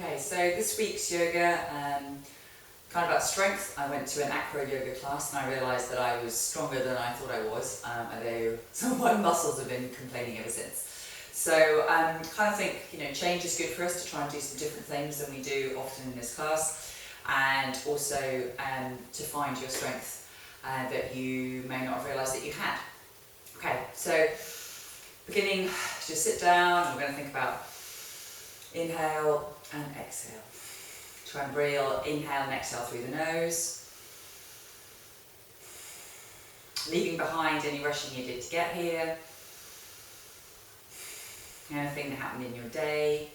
Okay, so this week's yoga, kind of about strength. I went to an acro yoga class and I realised that I was stronger than I thought I was, although some of my muscles have been complaining ever since. So kind of think, change is good for us to try and do some different things than we do often in this class, and also to find your strength that you may not have realised that you had. Okay, so beginning, just sit down, and we're going to think about inhale and exhale. Try and breathe, inhale and exhale through the nose. Leaving behind any rushing you did to get here. Anything that happened in your day.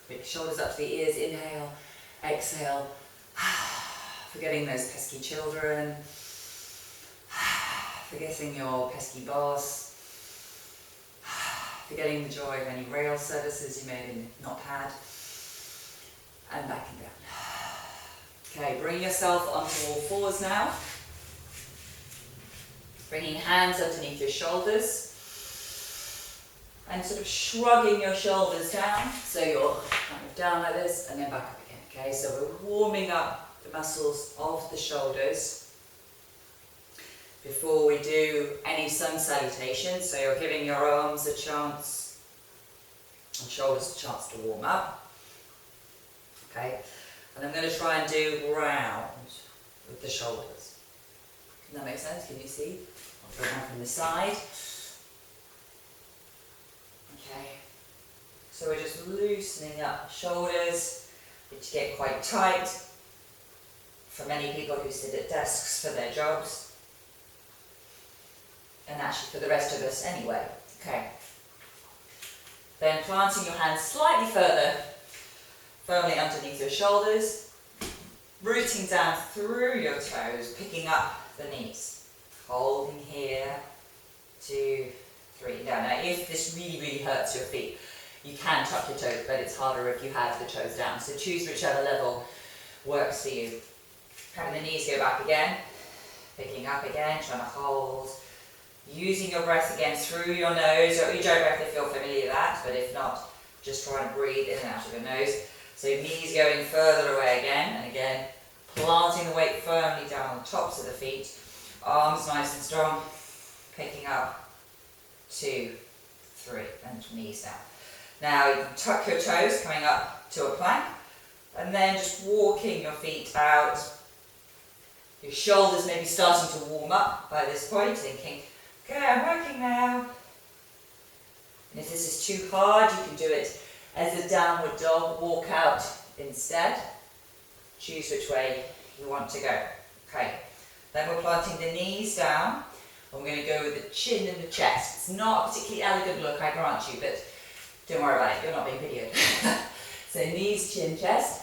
Bring your shoulders up to the ears, inhale, exhale. Forgetting those pesky children. Forgetting your pesky boss. Forgetting the joy of any rail services you may have not had. And back and down. Okay, bring yourself onto all fours now. Bringing hands underneath your shoulders. And sort of shrugging your shoulders down. So you're kind of down like this and then back up again. Okay, so we're warming up the muscles of the shoulders before we do any sun salutation. So you're giving your arms a chance and shoulders a chance to warm up. Okay, and I'm going to try and do round with the shoulders. Can that make sense? Can you see? I'll go down from the side. Okay, so we're just loosening up shoulders, which get quite tight for many people who sit at desks for their jobs. And actually for the rest of us anyway. Okay. Then planting your hands slightly further, firmly underneath your shoulders, rooting down through your toes, picking up the knees. Holding here, 2, 3, down. Now if this really, really hurts your feet, you can tuck your toes, but it's harder if you have the toes down. So choose whichever level works for you. Having the knees go back again, picking up again, trying to hold. Using your breath again through your nose, or ujjayi breath if you're familiar with that, but if not, just try and breathe in and out of your nose. So knees going further away again, and again, planting the weight firmly down on the tops of the feet. Arms nice and strong, picking up, 2, 3, and knees down. Now you can tuck your toes, coming up to a plank, and then just walking your feet out. Your shoulders may be starting to warm up by this point, thinking, okay, I'm working now. And if this is too hard, you can do it as a downward dog, walk out instead. Choose which way you want to go. Okay, then we're planting the knees down. And we're going to go with the chin and the chest. It's not a particularly elegant look, I grant you, but don't worry about it, you're not being videoed. So knees, chin, chest.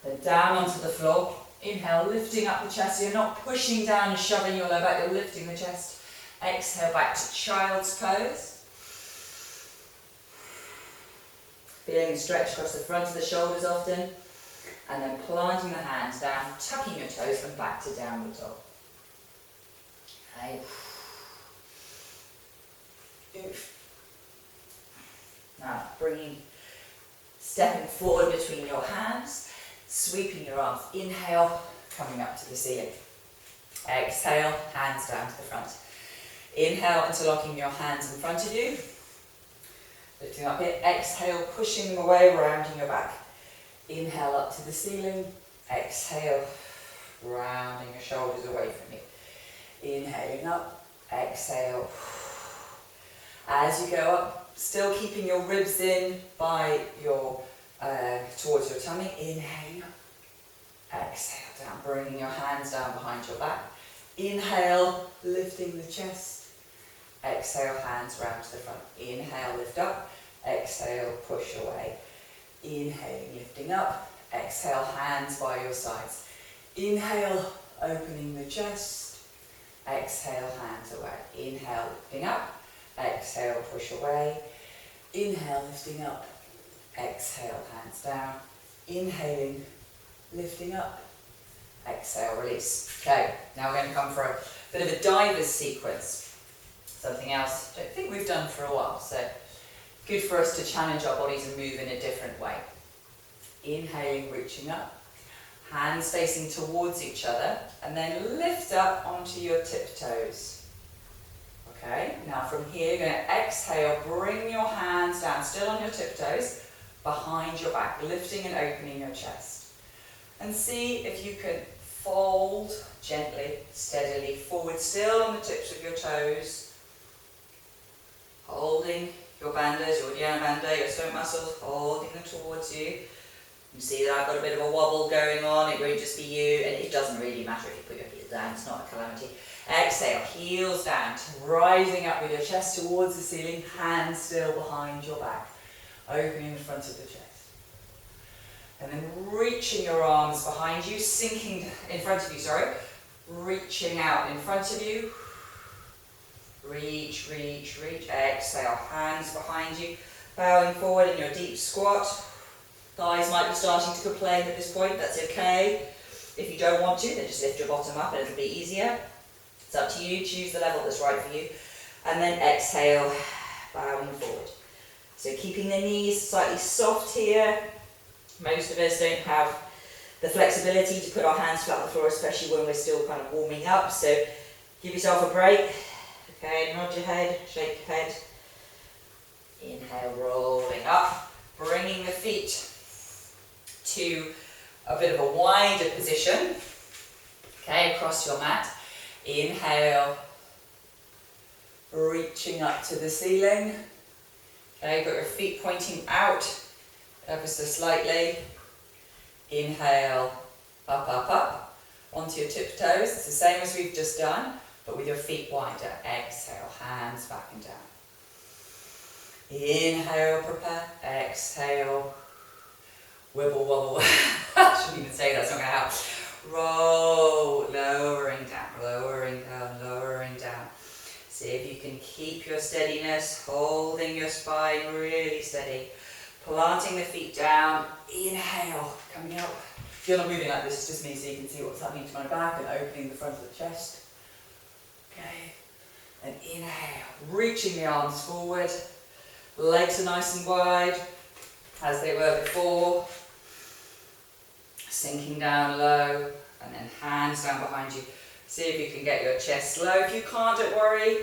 Then down onto the floor. Inhale, lifting up the chest. So you're not pushing down and shoving your lower back, you're lifting the chest. Exhale back to child's pose. Feeling the stretch across the front of the shoulders often. And then planting the hands down, tucking your toes and back to downward dog. Okay. Now stepping forward between your hands, sweeping your arms. Inhale, coming up to the ceiling. Exhale, hands down to the front. Inhale, interlocking your hands in front of you. Lifting up here. Exhale, pushing them away, rounding your back. Inhale up to the ceiling. Exhale, rounding your shoulders away from you. Inhaling up. Exhale. As you go up, still keeping your ribs in by your towards your tummy. Inhaling up. Exhale down, bringing your hands down behind your back. Inhale, lifting the chest. Exhale, hands round to the front. Inhale, lift up. Exhale, push away. Inhaling, lifting up. Exhale, hands by your sides. Inhale, opening the chest. Exhale, hands away. Inhale, lifting up. Exhale, push away. Inhale, lifting up. Exhale, hands down. Inhaling, lifting up. Exhale, release. Okay, now we're going to come for a bit of a diver's sequence. Something else I don't think we've done for a while. So Good for us to challenge our bodies and move in a different way. Inhaling, reaching up. Hands facing towards each other, and then lift up onto your tiptoes. Okay, now from here you're going to exhale, bring your hands down, still on your tiptoes, behind your back, lifting and opening your chest. And see if you can fold gently, steadily forward, still on the tips of your toes, holding your bandhas, your Uddiyana Bandha, your stomach muscles, holding them towards you. You see that I've got a bit of a wobble going on, it won't just be you, and it doesn't really matter if you put your heels down, it's not a calamity. Exhale, heels down, rising up with your chest towards the ceiling, hands still behind your back, opening the front of the chest. And then reaching your arms behind you, sinking in front of you, reaching out in front of you. Reach, reach, reach, exhale, hands behind you, bowing forward in your deep squat. Thighs might be starting to complain at this point, that's okay. If you don't want to, then just lift your bottom up and it'll be easier. It's up to you, choose the level that's right for you. And then exhale, bowing forward. So keeping the knees slightly soft here. Most of us don't have the flexibility to put our hands flat on the floor, especially when we're still kind of warming up. So give yourself a break. Okay, nod your head, shake your head. Inhale, rolling up, bringing the feet to a bit of a wider position, okay, across your mat. Inhale, reaching up to the ceiling. Okay, got your feet pointing out ever so slightly. Inhale, up, up, up, onto your tiptoes. It's the same as we've just done, but with your feet wider. Exhale, hands back and down. Inhale, prepare. Exhale, wibble wobble. I shouldn't even say that, it's not going to help. Roll, lowering down, lowering down, lowering down. See if you can keep your steadiness, holding your spine really steady. Planting the feet down. Inhale, coming up. If you're not moving like this, it's just me, so you can see what's happening to my back and opening the front of the chest. Okay. And inhale, reaching the arms forward. Legs are nice and wide, as they were before. Sinking down low, and then hands down behind you. See if you can get your chest low. If you can't, don't worry.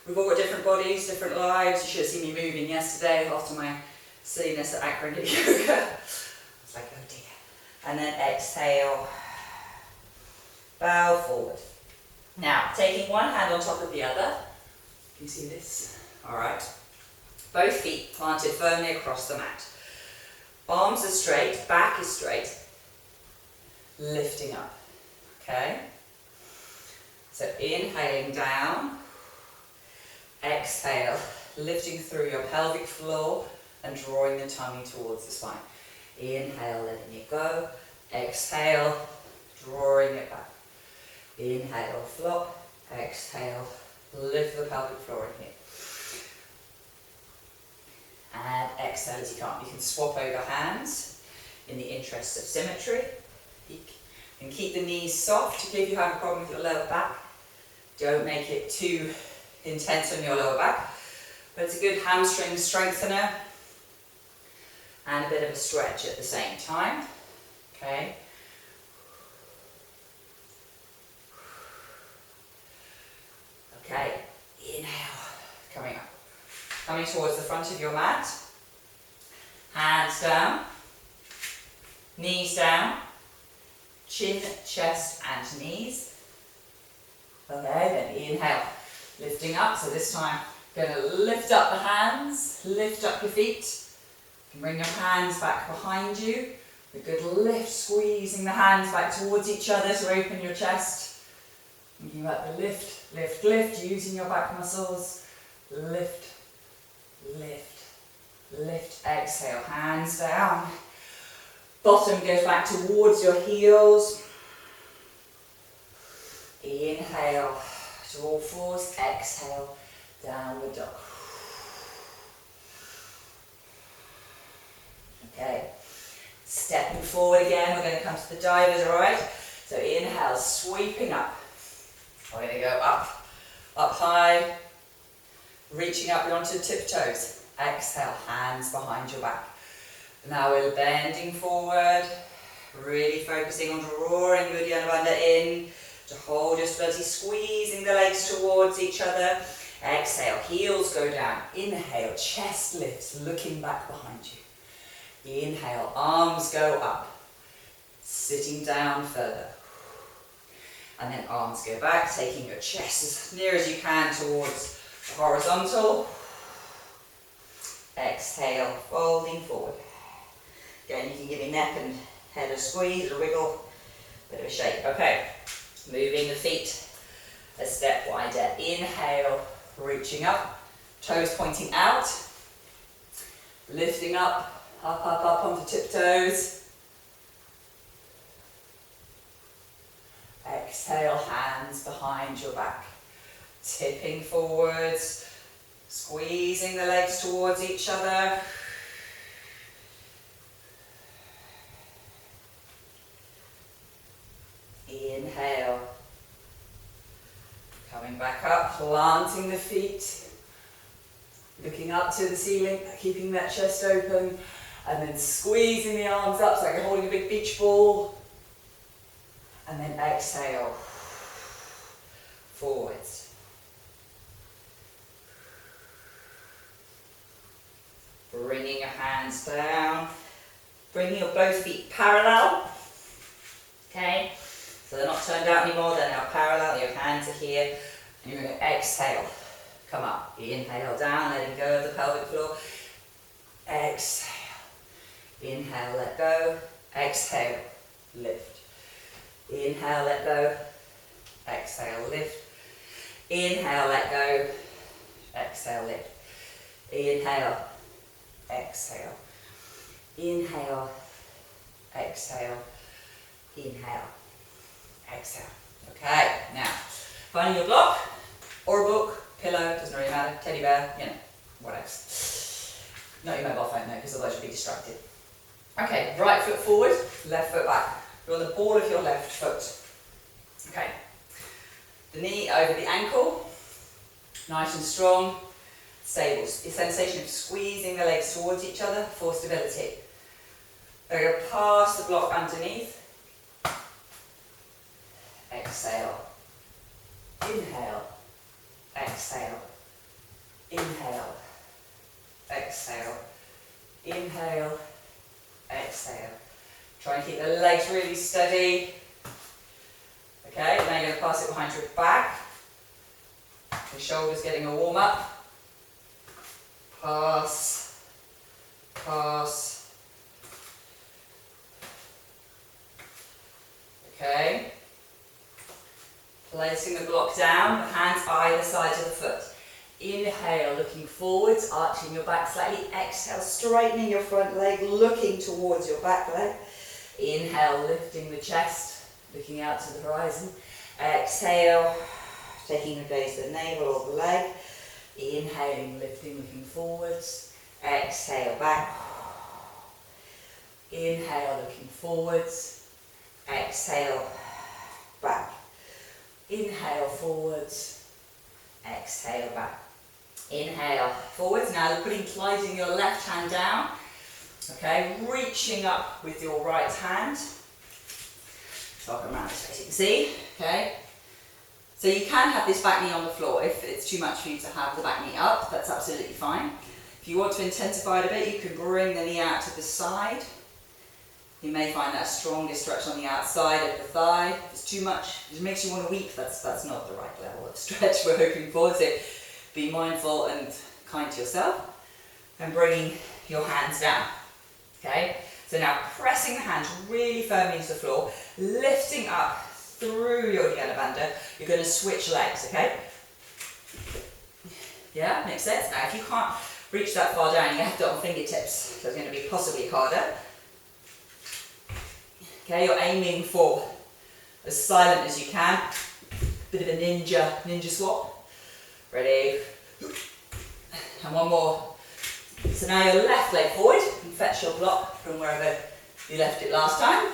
We've all got different bodies, different lives. You should have seen me moving yesterday after my silliness at acronym yoga. It's like, oh dear. And then exhale, bow forward. Now, taking one hand on top of the other. Can you see this? All right. Both feet planted firmly across the mat. Arms are straight, back is straight. Lifting up, okay? So inhaling down, exhale, lifting through your pelvic floor and drawing the tummy towards the spine. Inhale, letting it go. Exhale, drawing it back. Inhale, flop. Exhale, lift the pelvic floor in here. And exhale as you can't. You can swap over hands in the interest of symmetry. And keep the knees soft if you have a problem with your lower back. Don't make it too intense on your lower back. But it's a good hamstring strengthener and a bit of a stretch at the same time. Okay. Okay, inhale, coming up. Coming towards the front of your mat. Hands down, knees down. Chin, chest and knees. Okay, then inhale, lifting up. So this time, going to lift up the hands, lift up your feet. You can bring your hands back behind you. A good lift, squeezing the hands back towards each other to open your chest. Thinking about the lift, lift, lift, using your back muscles. Lift, lift, lift. Exhale, hands down. Bottom goes back towards your heels. Inhale to all fours. Exhale, downward dog. Okay, stepping forward again. We're going to come to the divers, all right? So inhale, sweeping up. We're going to go up, up high, reaching up onto the tiptoes. Exhale, hands behind your back. Now we're bending forward, really focusing on drawing your Uddiyana Bandha in to hold your stability, squeezing the legs towards each other. Exhale, heels go down. Inhale, chest lifts, looking back behind you. Inhale, arms go up, sitting down further. And then arms go back, taking your chest as near as you can towards horizontal. Exhale, folding forward. Again, you can give your neck and head a squeeze, a wiggle, bit of a shake. Okay, moving the feet a step wider. Inhale, reaching up, toes pointing out, lifting up, up onto tiptoes. Exhale, hands behind your back, tipping forwards, squeezing the legs towards each other. Inhale, coming back up, planting the feet, looking up to the ceiling, keeping that chest open, and then squeezing the arms up, so like you're holding a big beach ball. And then exhale, forwards. Bringing your hands down, bringing your both feet parallel. Okay, so they're not turned out anymore, they're now parallel, your hands are here, and you're going to exhale, come up. Inhale down, letting go of the pelvic floor. Exhale, inhale, let go, exhale, lift. Inhale, let go, exhale, lift. Inhale, let go, exhale, lift. Inhale, exhale. Inhale, exhale, inhale, exhale. Okay, now, finding your block, or a book, pillow, doesn't really matter, teddy bear, you know, what else. Not your mobile phone though, because otherwise you'll be distracted. Okay, right foot forward, left foot back. You're on the ball of your left foot. Okay. The knee over the ankle. Nice and strong. Stable. The sensation of squeezing the legs towards each other for stability. They're going to pass the block underneath. Exhale. Inhale. Exhale. Inhale. Exhale. Inhale. Exhale. Try and keep the legs really steady. Okay, now you're going to pass it behind your back. The shoulders getting a warm up. Pass. Pass. Okay. Placing the block down, hands either side of the foot. Inhale, looking forwards, arching your back slightly. Exhale, straightening your front leg, looking towards your back leg. Inhale, lifting the chest, looking out to the horizon. Exhale, taking a gaze to the navel or the leg. Inhaling, lifting, looking forwards. Exhale, back. Inhale, looking forwards. Exhale, back. Inhale, forwards. Exhale, back. Inhale, forwards. Now gliding your left hand down. Okay, reaching up with your right hand. So I'll come around this way so you can see. Okay. So you can have this back knee on the floor. If it's too much for you to have the back knee up, that's absolutely fine. If you want to intensify it a bit, you can bring the knee out to the side. You may find that strongest stretch on the outside of the thigh. If it's too much, it makes you want to weep. That's not the right level of stretch we're hoping for. So be mindful and kind to yourself. And bringing your hands down. Okay? So now pressing the hands really firmly into the floor, lifting up through your Uddiyana Bandha. You're going to switch legs, okay? Yeah, makes sense? Now if you can't reach that far down, you have to do it on fingertips. So it's going to be possibly harder. Okay, you're aiming for as silent as you can. Bit of a ninja swap. Ready? And one more. So now your left leg forward, and fetch your block from wherever you left it last time.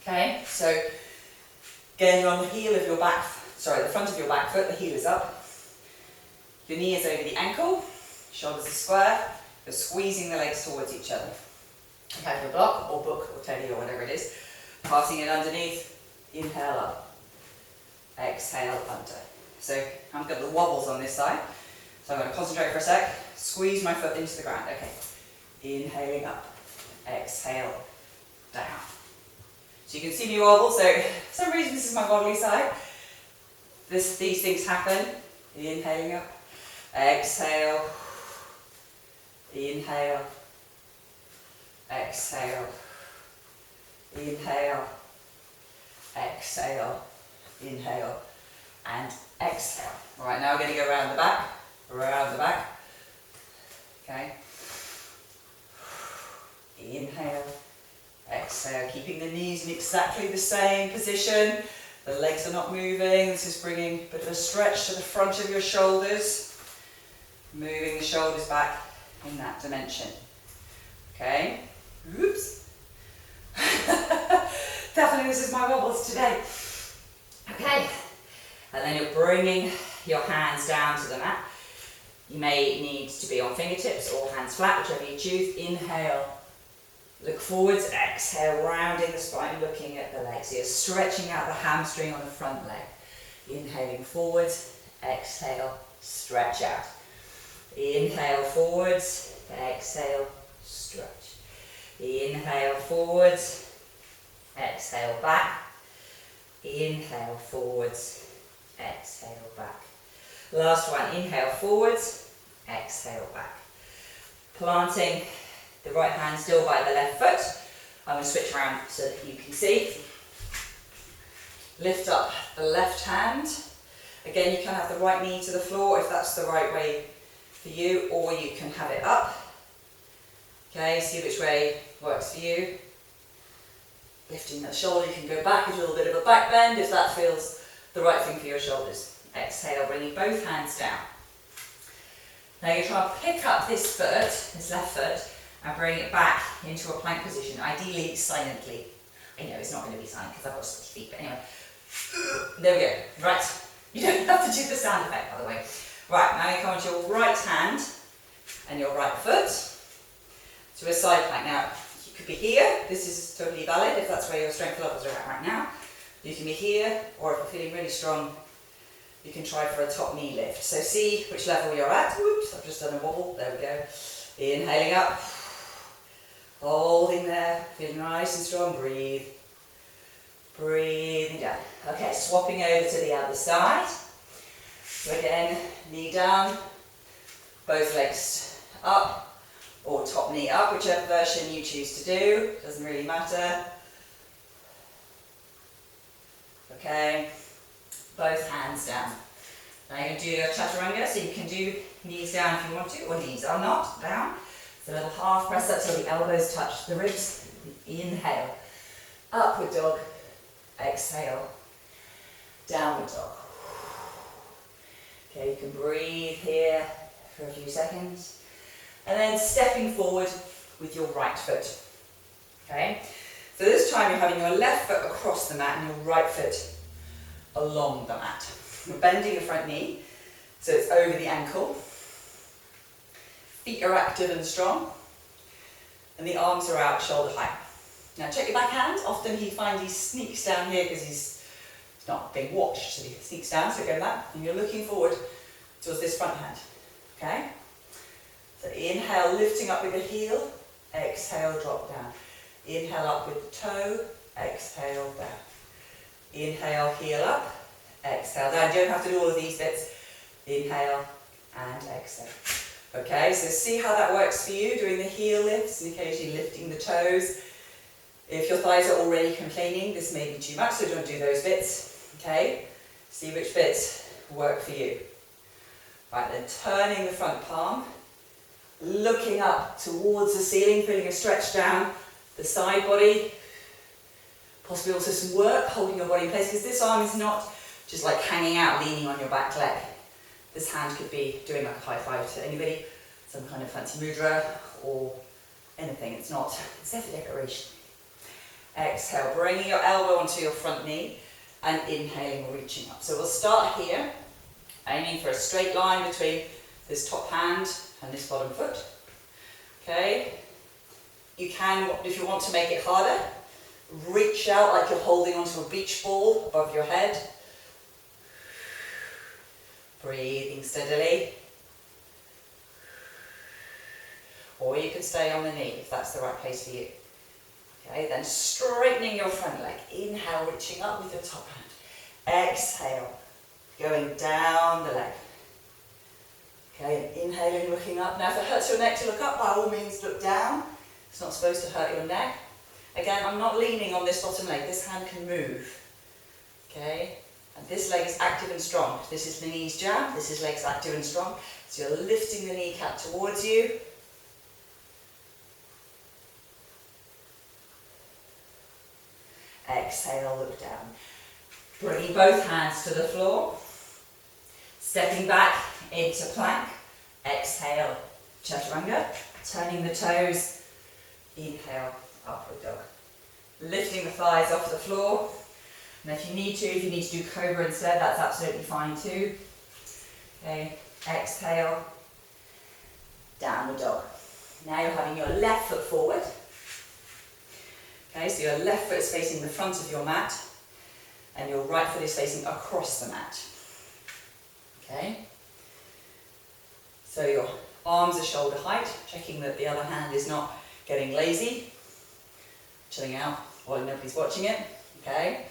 Okay, so again you're on the heel of your back, the front of your back foot, the heel is up. Your knee is over the ankle. shoulders are square, you're squeezing the legs towards each other. You have your block or book or teddy or whatever it is, passing it underneath, inhale up, exhale under. So I've got the wobbles on this side, so I'm going to concentrate for a sec, squeeze my foot into the ground, okay. Inhaling up, exhale, down. So you can see me wobble, so for some reason this is my wobbly side. These things happen. Inhaling up, exhale, inhale, exhale, inhale, exhale, inhale, and exhale. All right, now we're going to go around the back, okay. Inhale, exhale, keeping the knees in exactly the same position. The legs are not moving. This is bringing a bit of a stretch to the front of your shoulders. Moving the shoulders back in that dimension. Okay? Oops. Definitely this is my wobbles today. Okay. And then you're bringing your hands down to the mat. You may need to be on fingertips or hands flat, whichever you choose. Inhale. Look forwards, exhale, rounding the spine, looking at the legs. So you're stretching out the hamstring on the front leg. Inhaling forwards, exhale, stretch out. Inhale forwards, exhale, stretch. Inhale forwards, exhale back. Inhale forwards, exhale back. Last one, inhale forwards, exhale back. Planting the right hand still by the left foot. I'm going to switch around so that you can see. Lift up the left hand. Again, you can have the right knee to the floor if that's the right way for you, or you can have it up. Okay, see which way works for you. Lifting that shoulder, you can go back, a little bit of a back bend if that feels the right thing for your shoulders. Exhale, bringing both hands down. Now you're trying to pick up this foot, this left foot, and bring it back into a plank position, ideally silently. I know it's not going to be silent because I've got sticky feet, but anyway. There we go. Right. You don't have to do the sound effect, by the way. Right, now you come onto your right hand and your right foot to a side plank. Now, you could be here. This is totally valid if that's where your strength levels are at right now. You can be here, or if you're feeling really strong, you can try for a top knee lift. So see which level you're at. Whoops, I've just done a wobble. There we go. Inhaling up. Holding there, feeling nice and strong, breathe. Breathing down. Okay, swapping over to the other side. So again, knee down, both legs up, or top knee up, whichever version you choose to do, doesn't really matter. Okay, both hands down. Now you're going to do your chaturanga, so you can do knees down if you want to, or knees are not down. So a little half press up so the elbows touch the ribs. Inhale, upward dog, exhale, downward dog. Okay, you can breathe here for a few seconds. And then stepping forward with your right foot. Okay, so this time you're having your left foot across the mat and your right foot along the mat. You're bending your front knee so it's over the ankle. Feet are active and strong, and the arms are out shoulder height. Now check your backhand. Often he finds he sneaks down here because he's not being watched, so he sneaks down, so go that, and you're looking forward towards this front hand. Okay? So inhale, lifting up with the heel, exhale, drop down. Inhale up with the toe, exhale down. Inhale, heel up, exhale down. You don't have to do all of these bits. Inhale and exhale. Okay, so see how that works for you, doing the heel lifts and occasionally lifting the toes. If your thighs are already complaining, this may be too much, so don't do those bits. Okay, see which bits work for you. Right, then turning the front palm, looking up towards the ceiling, feeling a stretch down the side body. Possibly also some work holding your body in place, because this arm is not just like hanging out, leaning on your back leg. This hand could be doing like a high five to anybody, some kind of fancy mudra or anything. It's not, it's there for decoration. Exhale, bringing your elbow onto your front knee and inhaling, reaching up. So we'll start here, aiming for a straight line between this top hand and this bottom foot. Okay, you can, if you want to make it harder, reach out like you're holding onto a beach ball above your head. Breathing steadily. Or you can stay on the knee if that's the right place for you. Okay, then straightening your front leg. Inhale, reaching up with your top hand. Exhale, going down the leg. Okay, and inhaling, looking up. Now if it hurts your neck to look up, by all means look down. It's not supposed to hurt your neck. Again, I'm not leaning on this bottom leg. This hand can move. Okay, and this leg is active and strong. This is the knees jab. This is legs active and strong. So you're lifting the kneecap towards you. Exhale, look down. Bringing both hands to the floor. Stepping back into plank. Exhale, chaturanga. Turning the toes. Inhale, upward dog. Lifting the thighs off the floor. And if you need to do cobra instead, that's absolutely fine too. Okay, exhale, downward dog. Now you're having your left foot forward. Okay, so your left foot is facing the front of your mat, and your right foot is facing across the mat. Okay? So your arms are shoulder height, checking that the other hand is not getting lazy, chilling out while nobody's watching it. Okay?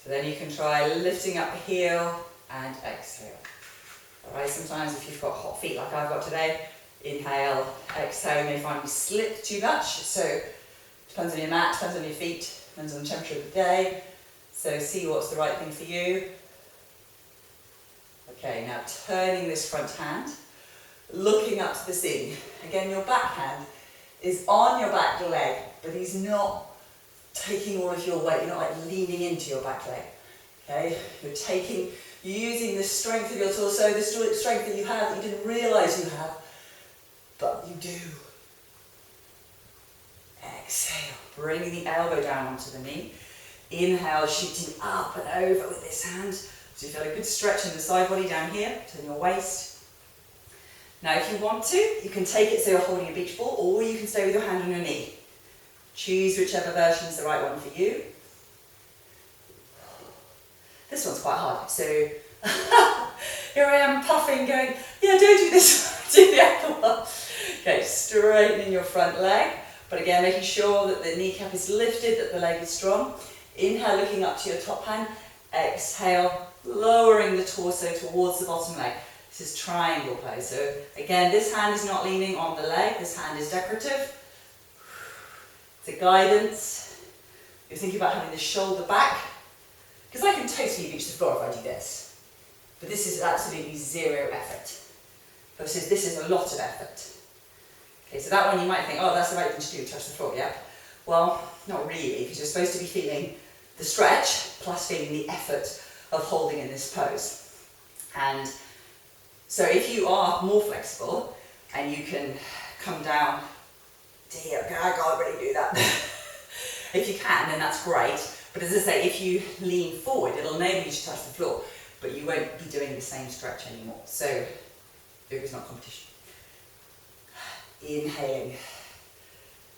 So then you can try lifting up the heel and exhale. Alright, sometimes if you've got hot feet like I've got today, inhale, exhale, you may find you slip too much. So depends on your mat, depends on your feet, depends on the temperature of the day. So see what's the right thing for you. Okay, now turning this front hand, looking up to the ceiling. Again, your back hand is on your back leg, but he's not taking all of your weight. You're not like leaning into your back leg. Okay, you're using the strength of your torso, the strength that you have that you didn't realise you have, but you do. Exhale, bringing the elbow down onto the knee. Inhale, shooting up and over with this hand. So you feel a good stretch in the side body down here, to your waist. Now if you want to, you can take it so you're holding a beach ball, or you can stay with your hand on your knee. Choose whichever version is the right one for you. This one's quite hard, so here I am puffing, going, yeah, don't do this, do the other one. Okay, straightening your front leg. But again, making sure that the kneecap is lifted, that the leg is strong. Inhale, looking up to your top hand. Exhale, lowering the torso towards the bottom leg. This is triangle pose. So again, this hand is not leaning on the leg. This hand is decorative. It's a guidance. You're thinking about having the shoulder back. Because I can totally reach the floor if I do this. But this is absolutely zero effort. Versus this is a lot of effort. Okay, so that one you might think, oh, that's the right thing to do, touch the floor, yeah? Well, not really, because you're supposed to be feeling the stretch, plus feeling the effort of holding in this pose. And so if you are more flexible, and you can come down to here, okay, I can't really do that. If you can, then that's great. But as I say, if you lean forward, it'll enable you to touch the floor, but you won't be doing the same stretch anymore. So, yoga is not competition. Inhaling,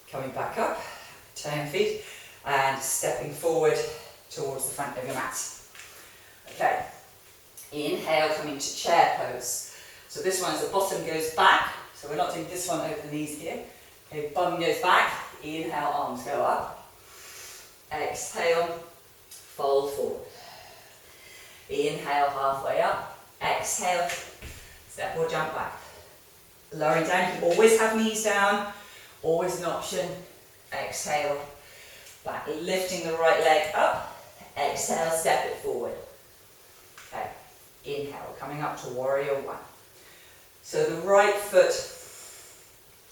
coming back up, turning feet, and stepping forward towards the front of your mat. Okay, inhale, coming to chair pose. So this one is the bottom goes back, so we're not doing this one over the knees here. Okay, bum goes back, inhale, arms go up. Exhale, fold forward. Inhale, halfway up. Exhale, step or jump back. Lowering down, you always have knees down, always an option. Exhale, back, lifting the right leg up. Exhale, step it forward. Okay, inhale, coming up to warrior one. So the right foot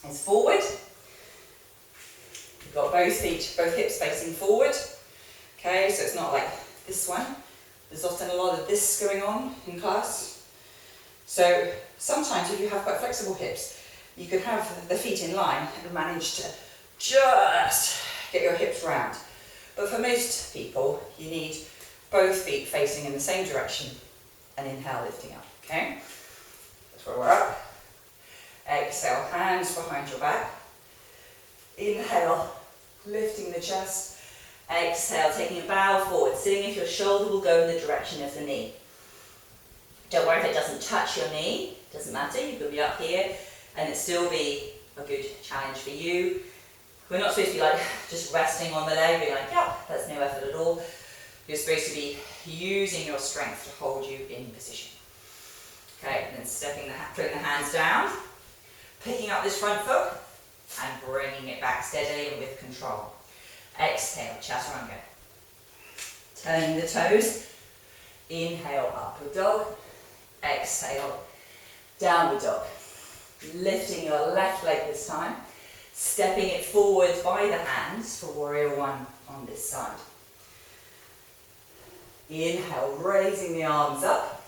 is forward. You've got both feet, both hips facing forward. Okay, so it's not like this one. There's often a lot of this going on in class. So sometimes if you have quite flexible hips, you can have the feet in line and manage to just get your hips round. But for most people, you need both feet facing in the same direction and inhale, lifting up, okay? That's where we're up. Exhale, hands behind your back. Inhale, lifting the chest. Exhale, taking a bow forward, seeing if your shoulder will go in the direction of the knee. Don't worry if it doesn't touch your knee, doesn't matter, you could be up here and it still be a good challenge for you. We're not supposed to be like just resting on the leg, being like, yeah, that's no effort at all. You're supposed to be using your strength to hold you in position. Okay, and then putting the hands down, picking up this front foot and bringing it back steadily and with control. Exhale, chaturanga. Turning the toes. Inhale, upward dog. Exhale, downward dog. Lifting your left leg this time. Stepping it forward by the hands for warrior one on this side. Inhale, raising the arms up.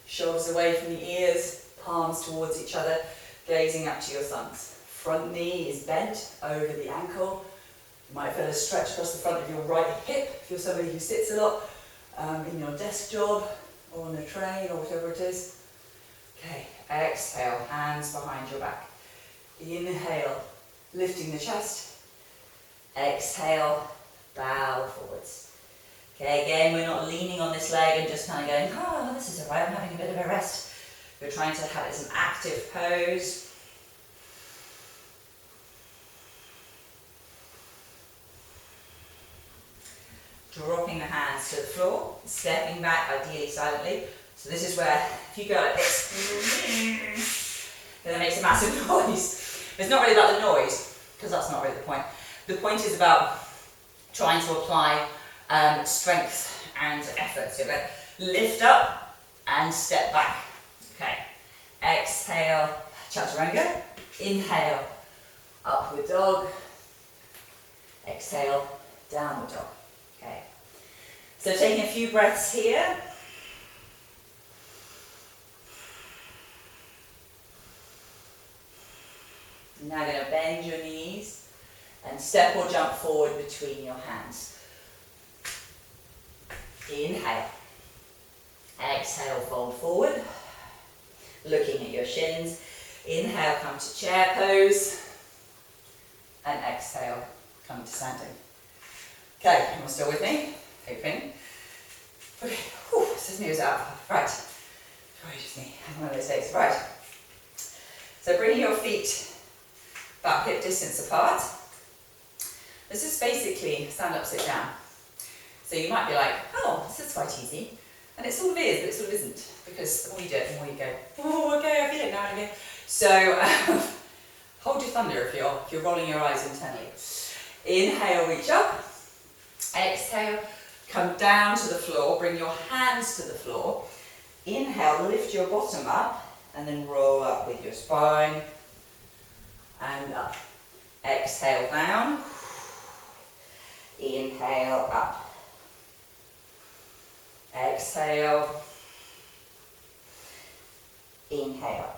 Shoulders away from the ears, palms towards each other, gazing up to your thumbs. Front knee is bent over the ankle. You might feel a stretch across the front of your right hip if you're somebody who sits a lot in your desk job or on a train or whatever it is. Okay, exhale, hands behind your back. Inhale, lifting the chest. Exhale, bow forwards. Okay, again, we're not leaning on this leg and just kind of going, oh, this is alright, I'm having a bit of a rest. We're trying to have it as an active pose. Dropping the hands to the floor, stepping back, ideally silently. So this is where, if you go like this, then it makes a massive noise. It's not really about the noise, because that's not really the point. The point is about trying to apply strength and effort. So lift up and step back. Okay. Exhale, chaturanga. Inhale, upward dog. Exhale, downward dog. Okay. So taking a few breaths here. You're now going to bend your knees and step or jump forward between your hands. Inhale. Exhale, fold forward. Looking at your shins. Inhale, come to chair pose. And exhale, come to standing. Okay, you're still with me? Hoping. Okay, whew, this news out. Right. Just me. One of those days. Right. So bringing your feet about hip distance apart. This is basically stand up, sit down. So you might be like, oh, this is quite easy. And it sort of is, but it sort of isn't. Because the more you do it, the more you go, oh, okay, I feel it now and again. So hold your thunder if you're rolling your eyes internally. Inhale, reach up. Exhale, come down to the floor, bring your hands to the floor. Inhale, lift your bottom up, and then roll up with your spine, and up. Exhale, down. Inhale, up. Exhale. Inhale.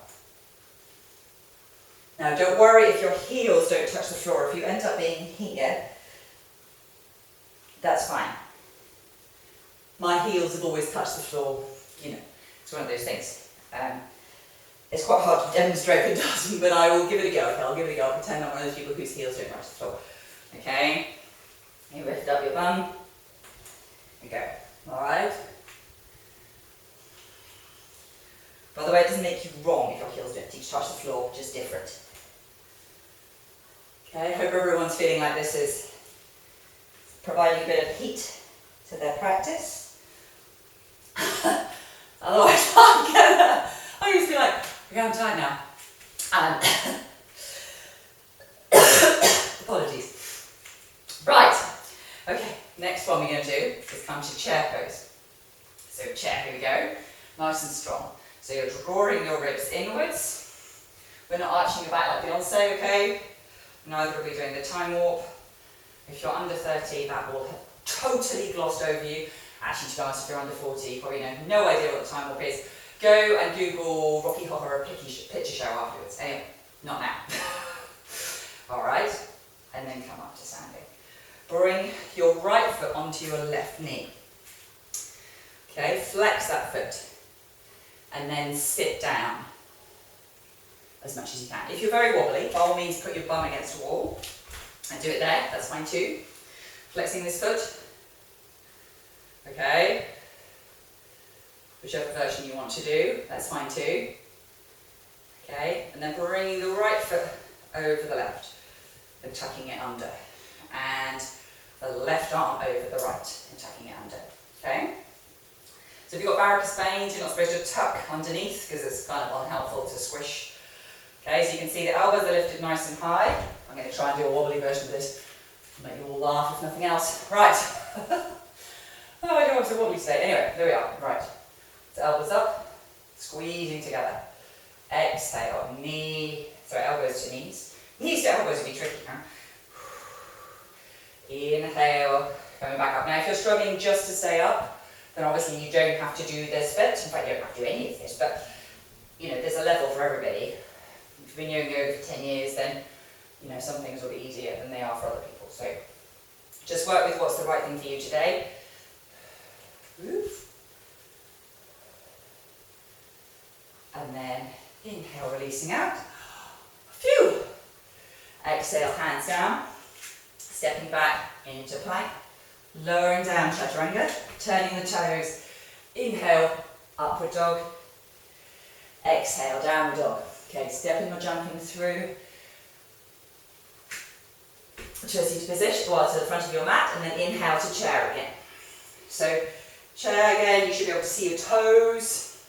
Now don't worry if your heels don't touch the floor. If you end up being here, that's fine. My heels have always touched the floor, you know, it's one of those things. It's quite hard to demonstrate if it doesn't, but I will give it a go. Okay, I'll give it a go. I'll pretend I'm one of those people whose heels don't touch the floor. Okay, you lift up your bum. And go. Alright? By the way, it doesn't make you wrong if your heels don't touch the floor, just different. Okay, I hope everyone's feeling like this is providing a bit of heat to their practice. Otherwise, I used to be like, okay, I'm tired now. Apologies. Right, okay, next one we're going to do is come to chair pose. So chair, here we go, nice and strong. So you're drawing your ribs inwards. We're not arching your back like Beyonce, okay? Neither are we doing the time warp. If you're under 30, that will have totally glossed over you. Actually, to be honest, if you're under 40, you probably have no idea what the time warp is. Go and Google Rocky Horror Picture Show afterwards. Anyway, not now. Alright, and then come up to standing. Bring your right foot onto your left knee. Okay, flex that foot. And then sit down. as much as you can. If you're very wobbly, by all means put your bum against a wall and do it there, that's fine too. Flexing this foot, okay, whichever version you want to do, that's fine too, okay, and then bringing the right foot over the left and tucking it under, and the left arm over the right and tucking it under, okay. So if you've got varicose veins, you're not supposed to tuck underneath because it's kind of unhelpful to squish. Okay, so you can see the elbows are lifted nice and high. I'm going to try and do a wobbly version of this, make you all laugh if nothing else. Right. Oh, I don't want to wobbly today. Anyway, there we are. Right. So elbows up, squeezing together. Exhale, elbows to knees. Knees to elbows would be tricky, huh? Inhale, coming back up. Now if you're struggling just to stay up, then obviously you don't have to do this bit. In fact, you don't have to do any of this, but you know, there's a level for everybody. If you've been doing yoga for 10 years, then you know, some things will be easier than they are for other people. So just work with what's the right thing for you today. And then inhale, releasing out. Phew! Exhale, hands down. Stepping back into plank. Lowering down, chaturanga. Turning the toes. Inhale, upward dog. Exhale, downward dog. Okay, stepping or jumping through to a seated position, well, to the front of your mat, and then inhale to chair again. So, chair again, you should be able to see your toes.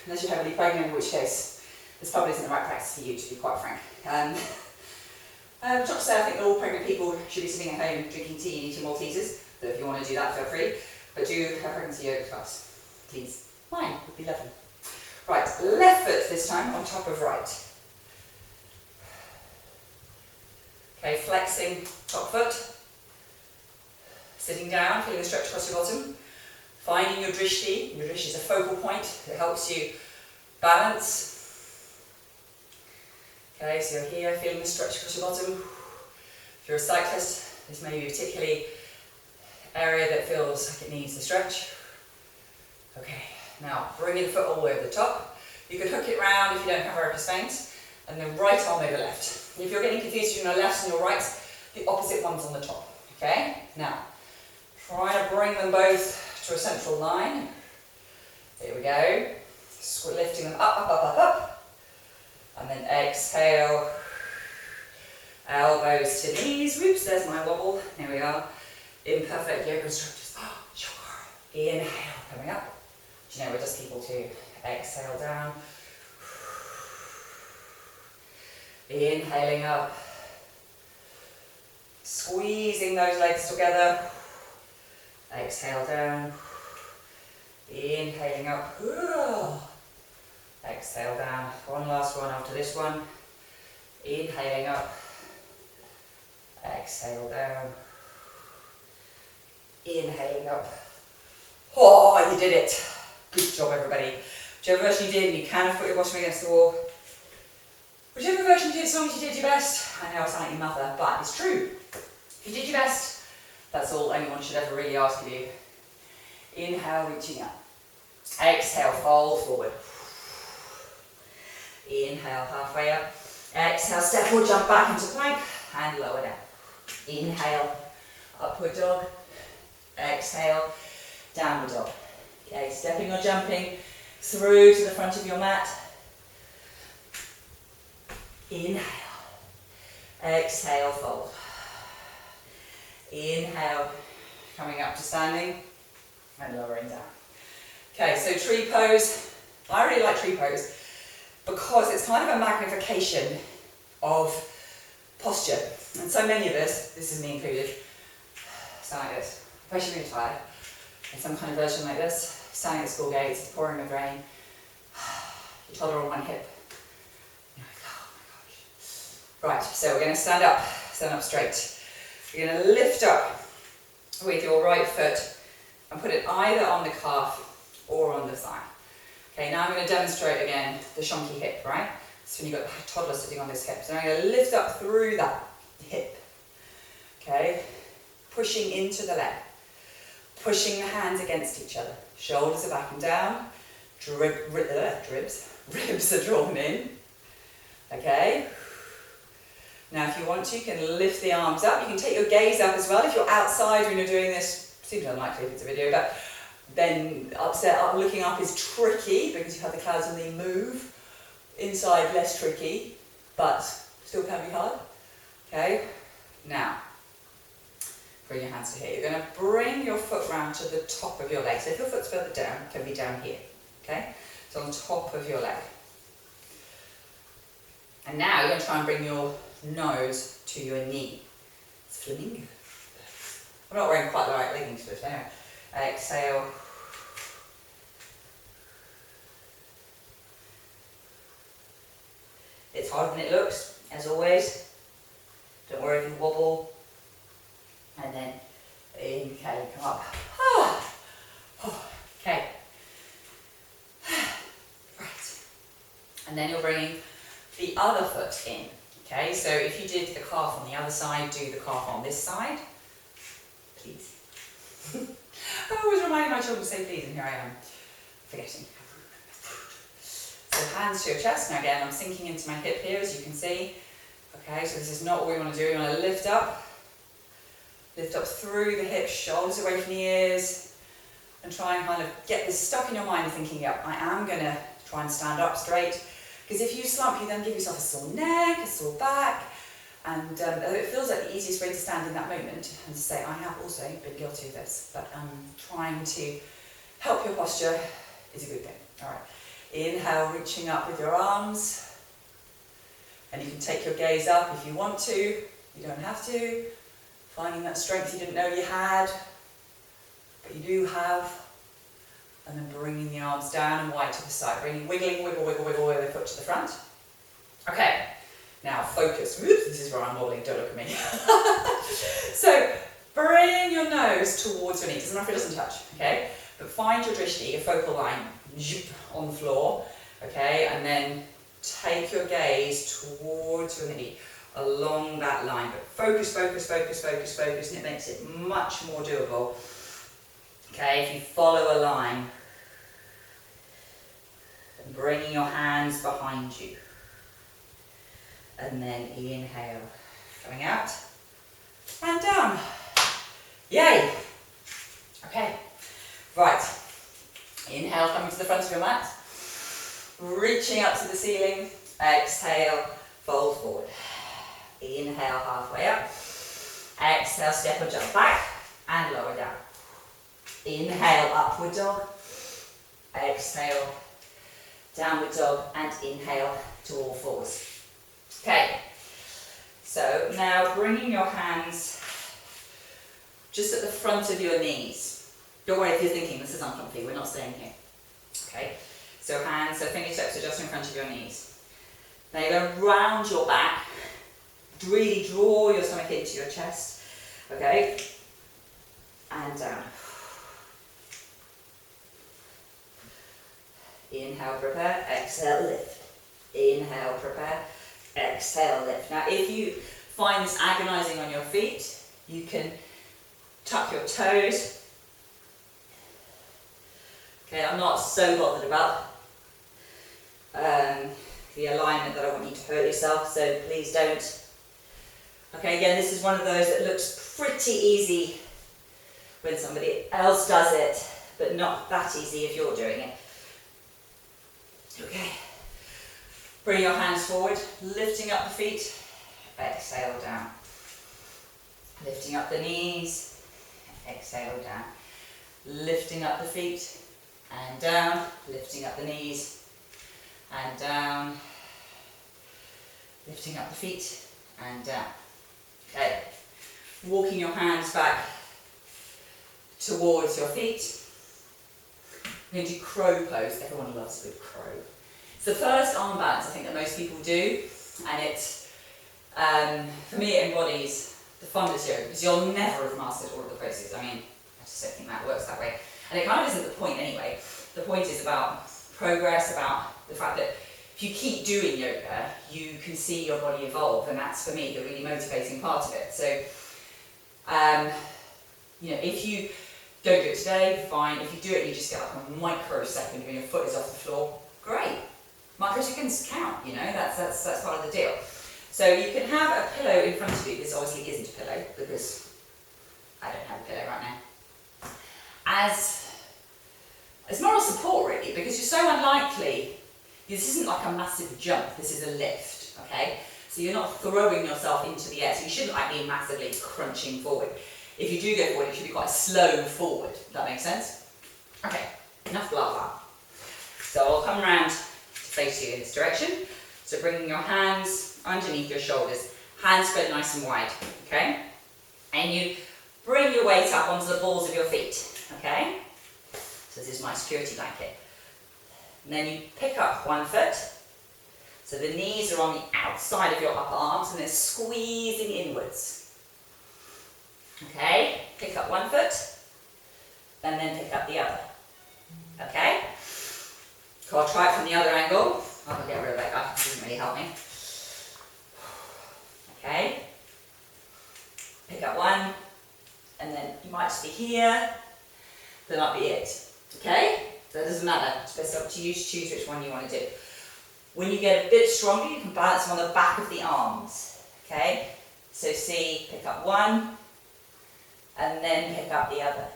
Unless you're heavily pregnant, in which case, this probably isn't the right practice for you, to be quite frank. Not to say I think that all pregnant people should be sitting at home drinking tea and eating Maltesers, but if you want to do that, feel free. But do a pregnancy yoga class, please. Mine would be lovely. Right, left foot this time on top of right. Okay, flexing top foot. Sitting down, feeling the stretch across your bottom. Finding your drishti. Your drishti is a focal point that helps you balance. Okay, so you're here, feeling the stretch across your bottom. If you're a cyclist, this may be a particularly area that feels like it needs the stretch. Okay, now bringing the foot all the way over the top. You could hook it round if you don't have varicose veins, and then right arm over left. If you're getting confused between your left and your right, the opposite one's on the top. Okay, now try to bring them both to a central line. Here we go. Lifting them up, up, up, up, up. And then exhale, elbows to knees. Whoops, there's my wobble. Here we are. Imperfect yoga instructors. Inhale, coming up. Do you know, we're just people too. Exhale down. Inhaling up. Squeezing those legs together. Exhale down. Inhaling up. Exhale down. One last one after this one. Inhaling up. Exhale down. Inhaling up. Oh, you did it. Good job, everybody. Whichever version you did, you can have put your bottom against the wall. Whichever version you did, as long as you did your best. I know I sound like your mother, but it's true. If you did your best, that's all anyone should ever really ask of you. Inhale, reaching up. Exhale, fold forward. Inhale, halfway up. Exhale, step or jump back into plank and lower down. Inhale, upward dog. Exhale, downward dog. Okay, stepping or jumping through to the front of your mat. Inhale. Exhale, fold. Inhale, coming up to standing and lowering down. Okay, so tree pose. I really like tree pose because it's kind of a magnification of posture. And so many of us, this is me included, sound like this, especially when you're tired, in some kind of version like this, standing at school gates, it's pouring with rain, your toddler on one hip. You're like, oh my gosh. Right, so we're going to stand up straight. You're going to lift up with your right foot and put it either on the calf or on the thigh. Okay, now I'm going to demonstrate again the shonky hip, right? So when you've got a toddler sitting on this hip. So I'm going to lift up through that hip. Okay, pushing into the leg. Pushing the hands against each other. Shoulders are back and down. Dribs. ribs are drawn in. Okay. Now if you want to, you can lift the arms up. You can take your gaze up as well. If you're outside when you're doing this, seems unlikely if it's a video, but then looking up is tricky because you have the clouds and they move. Inside, less tricky, but still can be hard. Okay, now, bring your hands to here. You're going to bring your foot round to the top of your leg. So if your foot's further down, it can be down here. Okay, so on top of your leg. And now you're going to try and bring your nose to your knee. It's flamingo. I'm not wearing quite the right leggings for this, anyway. Exhale. It's harder than it looks, as always. Don't worry if you wobble. And then inhale, come up. Okay. Right. And then you're bringing the other foot in. Okay, so if you did the calf on the other side, do the calf on this side. Please. I always remind my children to say please, and here I am, forgetting. So hands to your chest. Now again, I'm sinking into my hip here, as you can see. Okay, so this is not what we want to do. We want to lift up through the hips, shoulders away from the ears, and try and kind of get this stuck in your mind, thinking, yep, I am going to try and stand up straight. Because if you slump, you then give yourself a sore neck, a sore back, and it feels like the easiest way to stand in that moment and to say, I have also been guilty of this, but trying to help your posture is a good thing. All right. Inhale, reaching up with your arms, and you can take your gaze up if you want to, you don't have to, finding that strength you didn't know you had, but you do have, and then bringing the arms down and wide to the side, wiggling, wiggle, the foot to the front. Okay, now focus. Oops, this is where I'm wobbling, don't look at me. So, bring your nose towards your knee, doesn't matter if it doesn't touch, okay? But find your drishti, your focal line, on the floor, okay, and then take your gaze towards your knee, along that line, but focus, and it makes it much more doable. Okay, if you follow a line, and bringing your hands behind you, and then inhale, coming out, and down. Yay! Okay, right. Inhale, coming to the front of your mat, reaching up to the ceiling, exhale, fold forward. Inhale, halfway up, exhale, step or jump back, and lower down. Inhale, upward dog, exhale, downward dog, and inhale to all fours. Okay, so now bringing your hands just at the front of your knees. Don't worry if you're thinking this is uncomfy, we're not staying here. Okay, so hands, so fingertips are just in front of your knees. Now you're going to round your back, really draw your stomach into your chest, okay, and down. Inhale, prepare, exhale, lift. Inhale, prepare, exhale, lift. Now if you find this agonizing on your feet, you can tuck your toes. Okay, I'm not so bothered about the alignment that I want you to hurt yourself, so please don't. Okay, again, this is one of those that looks pretty easy when somebody else does it, but not that easy if you're doing it. Okay, bring your hands forward, lifting up the feet, exhale down. Lifting up the knees, exhale down. Lifting up the feet, and down, lifting up the knees, and down, lifting up the feet, and down. Okay, walking your hands back towards your feet. We're going to do crow pose. Everyone loves a good crow. It's the first arm balance I think that most people do, and it's, for me it embodies the funness yoga, because you'll never have mastered all of the poses. I mean, I just don't think that works that way. And it kind of isn't the point anyway. The point is about progress, about the fact that if you keep doing yoga, you can see your body evolve, and that's for me the really motivating part of it. So, you know, if you don't do it today, fine. If you do it, you just get like a microsecond when your foot is off the floor, great. Microseconds count, you know, that's part of the deal. So you can have a pillow in front of you. This obviously isn't a pillow because I don't have a pillow right now. As moral support really, because you're so unlikely, this isn't like a massive jump, this is a lift, okay? So you're not throwing yourself into the air, so you shouldn't like be massively crunching forward. If you do go forward, it should be quite slow forward. Does that make sense? Okay, enough blah blah. So I'll come around to face you in this direction. So bringing your hands underneath your shoulders, hands spread nice and wide, okay? And you bring your weight up onto the balls of your feet, okay? So this is my security blanket. And then you pick up one foot. So the knees are on the outside of your upper arms and they're squeezing inwards. Okay, pick up one foot and then pick up the other. Okay? So I'll try it from the other angle. I'll get rid of that guy, it doesn't really help me. Okay. Pick up one and then you might just be here. That might be it. Okay? So it doesn't matter. It's best up to you to choose which one you want to do. When you get a bit stronger, you can balance them on the back of the arms. Okay? So see, pick up one, and then pick up the other.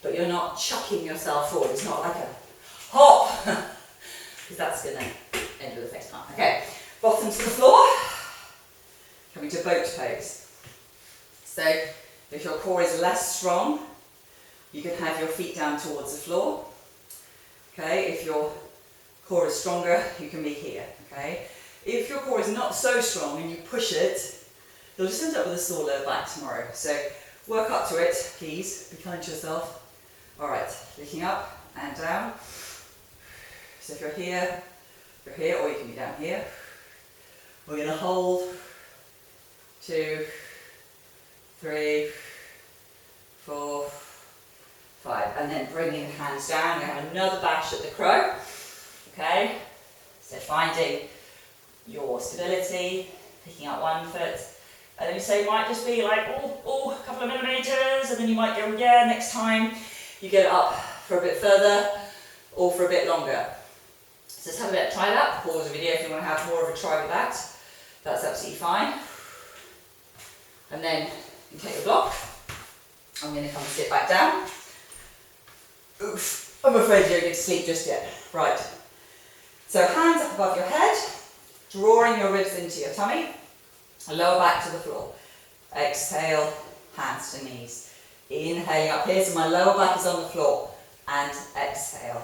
But you're not chucking yourself forward. It's not like a hop, because that's going to end with a face plant. Okay, bottom to the floor, coming to boat pose. So if your core is less strong, you can have your feet down towards the floor. Okay, if your core is stronger, you can be here. Okay, if your core is not so strong and you push it, you'll just end up with a sore lower back tomorrow. So work up to it, please. Be kind to yourself. All right, looking up and down. So if you're here, or you can be down here. We're going to hold 2, 3, 4, 5, and then bringing the hands down. We're going to have another bash at the crow. Okay, so finding your stability, picking up one foot, and then you say it might just be like, a couple of millimeters, and then you might go, yeah, next time you get it up for a bit further, or for a bit longer. So let's have a bit, try that, pause the video if you want to have more of a try with that, that's absolutely fine. And then you take your block, I'm going to come and sit back down. Oof, I'm afraid you don't get to sleep just yet. Right, so hands up above your head, drawing your ribs into your tummy, lower back to the floor. Exhale, hands to knees. Inhaling up here, so my lower back is on the floor. And exhale.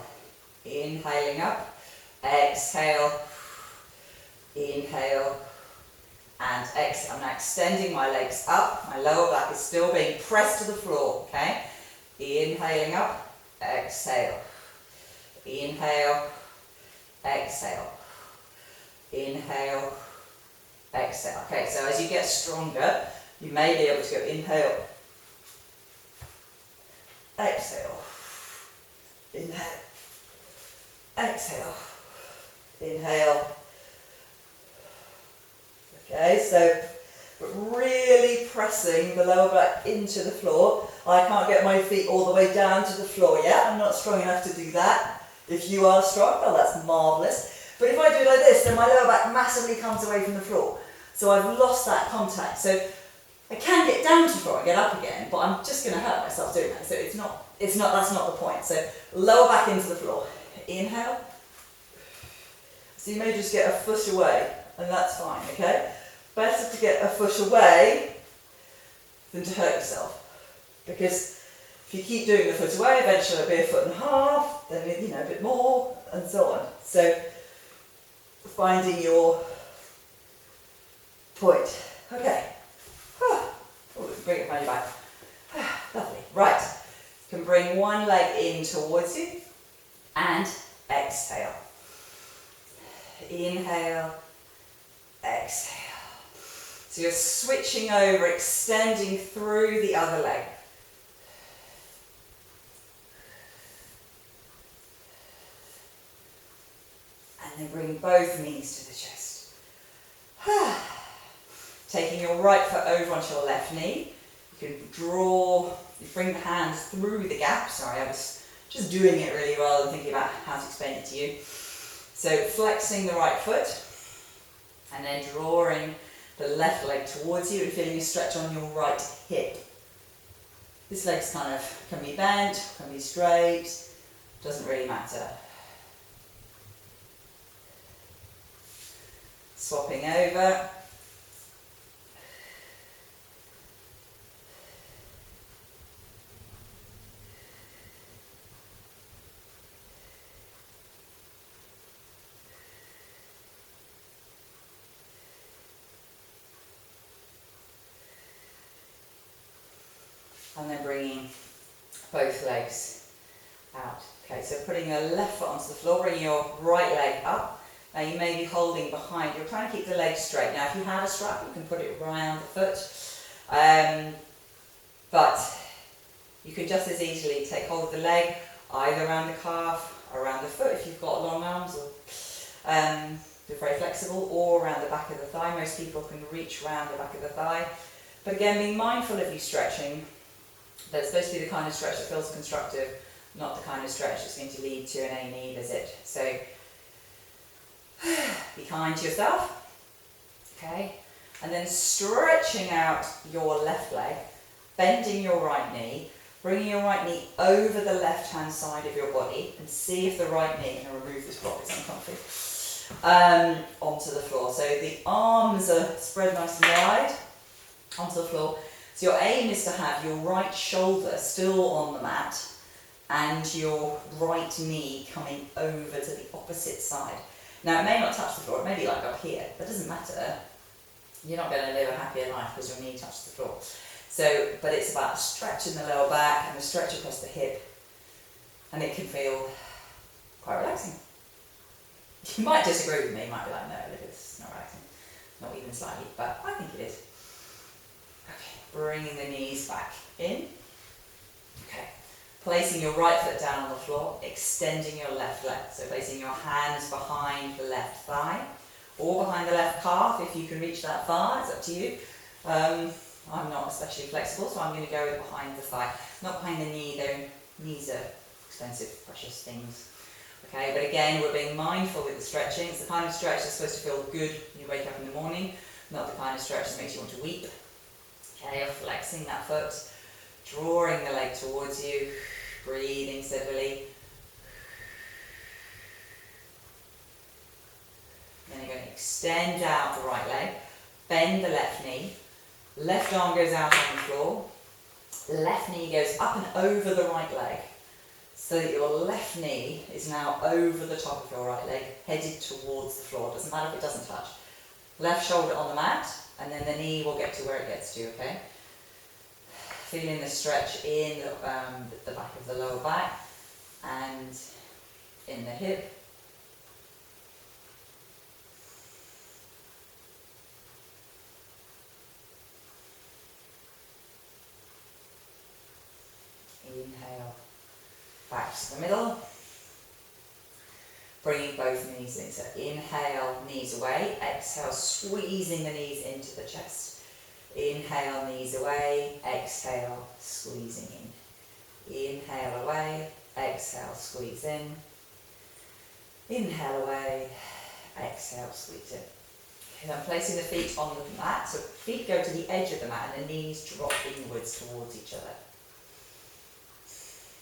Inhaling up, exhale, inhale, and exhale. I'm now extending my legs up. My lower back is still being pressed to the floor, okay? Inhaling up, exhale. Inhale, exhale. Inhale, exhale. Okay, so as you get stronger, you may be able to go inhale, exhale, inhale, exhale, inhale. Okay, so really pressing the lower back into the floor. I can't get my feet all the way down to the floor yet. I'm not strong enough to do that. If you are strong, well, that's marvellous. But if I do it like this, then my lower back massively comes away from the floor. So I've lost that contact. So I can get down to the floor and get up again, but I'm just going to hurt myself doing that. So that's not the point. So lower back into the floor. Inhale. So you may just get a foot away, and that's fine, okay? Better to get a foot away than to hurt yourself. Because if you keep doing the foot away, eventually it'll be a foot and a half, then a bit more, and so on. So finding your point. Okay. Oh, bring it behind your back. Lovely. Right. You can bring one leg in towards you and exhale. Inhale, exhale. So you're switching over, extending through the other leg. And then bring both knees to the chest. Taking your right foot over onto your left knee. You can you bring the hands through the gap. Sorry, I was just doing it really rather than thinking about how to explain it to you. So flexing the right foot and then drawing the left leg towards you and feeling a stretch on your right hip. This leg's kind of, can be bent, can be straight, doesn't really matter. Swapping over. And then bringing both legs out. Okay, so putting your left foot onto the floor, bringing your right leg up. Now you may be holding behind, you're trying to keep the leg straight. Now if you have a strap, you can put it around the foot. But you could just as easily take hold of the leg, either around the calf or around the foot if you've got long arms, or they're very flexible, or around the back of the thigh. Most people can reach around the back of the thigh. But again, be mindful of you stretching. That's supposed to be the kind of stretch that feels constructive, not the kind of stretch that's going to lead to an A&E visit. So be kind to yourself, okay? And then stretching out your left leg, bending your right knee, bringing your right knee over the left-hand side of your body, and see if the right knee, I'm going to remove this block, it's uncomfy, onto the floor. So the arms are spread nice and wide onto the floor. So your aim is to have your right shoulder still on the mat and your right knee coming over to the opposite side. Now it may not touch the floor, it may be like up here, that doesn't matter. You're not going to live a happier life because your knee touches the floor. So, but it's about stretching the lower back and the stretch across the hip, and it can feel quite relaxing. You might disagree with me, you might be like, no, look, it's not relaxing, not even slightly, but I think it is. Bringing the knees back in. Okay. Placing your right foot down on the floor, extending your left leg. So placing your hands behind the left thigh or behind the left calf if you can reach that far, it's up to you. I'm not especially flexible, so I'm going to go with behind the thigh. Not behind the knee, though. Knees are expensive, precious things. Okay, but again, we're being mindful with the stretching. It's the kind of stretch that's supposed to feel good when you wake up in the morning, not the kind of stretch that makes you want to weep. Okay, you're flexing that foot, drawing the leg towards you, breathing steadily. Then you're going to extend out the right leg, bend the left knee, left arm goes out on the floor, left knee goes up and over the right leg, so that your left knee is now over the top of your right leg, headed towards the floor. Doesn't matter if it doesn't touch. Left shoulder on the mat, and then the knee will get to where it gets to, okay? Feeling the stretch in the back of the lower back and in the hip. Inhale, back to the middle. Bringing both knees in. So inhale, knees away. Exhale, squeezing the knees into the chest. Inhale, knees away. Exhale, squeezing in. Inhale away. Exhale, squeeze in. Inhale away. Exhale, squeeze in. Okay, I'm placing the feet on the mat. So feet go to the edge of the mat and the knees drop inwards towards each other.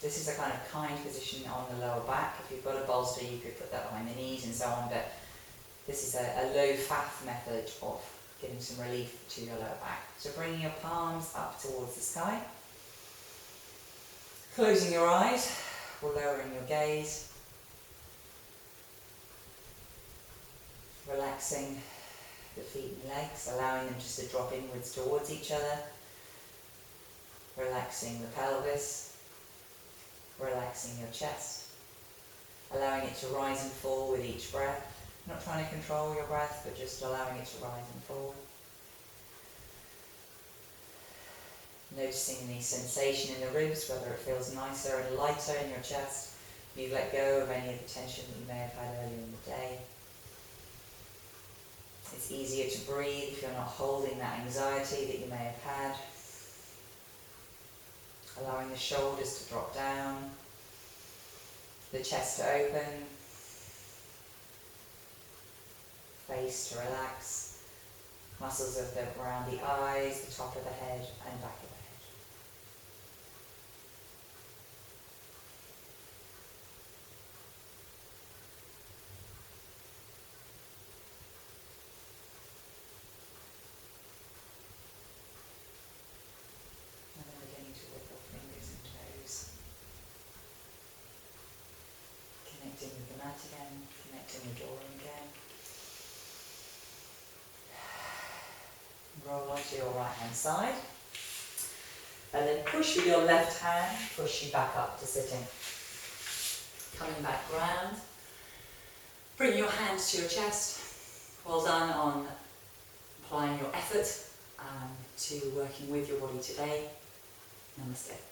This is a kind position on the lower back. If you've got a bolster, you could put that behind the knees and so on, but this is a low faff method of giving some relief to your lower back. So bringing your palms up towards the sky, closing your eyes or lowering your gaze, relaxing the feet and legs, allowing them just to drop inwards towards each other, relaxing the pelvis, relaxing your chest, allowing it to rise and fall with each breath. Not trying to control your breath, but just allowing it to rise and fall. Noticing the sensation in the ribs, whether it feels nicer and lighter in your chest. You let go of any of the tension that you may have had earlier in the day. It's easier to breathe if you're not holding that anxiety that you may have had. Allowing the shoulders to drop down, the chest to open, face to relax, muscles of around the eyes, the top of the head and back of the head. And then beginning to wiggle fingers and toes. Connecting with the mat again, connecting with drawing again. Roll onto your right hand side. And then push with your left hand, push you back up to sitting. Coming back round. Bring your hands to your chest. Well done on applying your effort to working with your body today. Namaste.